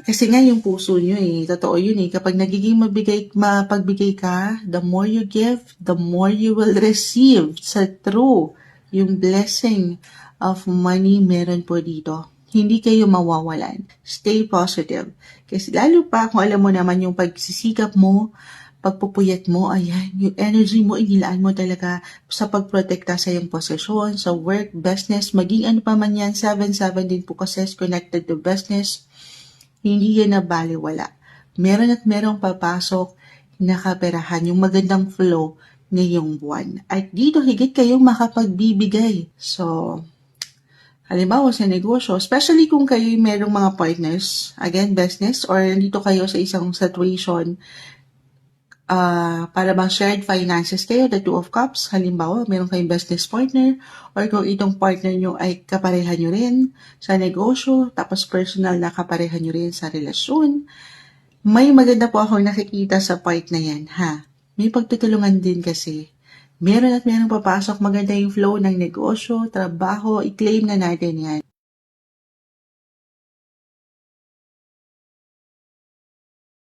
Kasi nga yung puso nyo totoo yun kapag nagiging mapagbigay ka, the more you give, the more you will receive sa true, yung blessing of money meron po dito. Hindi kayo mawawalan. Stay positive. Kasi lalo pa kung alam mo naman yung pagsisikap mo, pagpupuyat mo, ayan, yung energy mo, inilaan mo talaga sa pagprotekta sa iyong posisyon, sa work, business, maging ano pa man yan, 7-7 din po kasi is connected to business. Hindi yan nabaliwala. Meron at merong papasok na kaperahan, yung magandang flow ngayong buwan. At dito higit kayong makapagbibigay. So, halimbawa sa negosyo, especially kung kayo merong mga partners, again, business, or nandito kayo sa isang situation para bang shared finances kayo, the two of cups, halimbawa, meron kayong business partner, or kung itong partner nyo ay kapareha nyo rin sa negosyo, tapos personal na kapareha nyo rin sa relasyon, may maganda po akong nakikita sa part na yan, ha? May pagtutulungan din kasi. Meron at merong papasok, maganda yung flow ng negosyo, trabaho, i-claim na natin yan.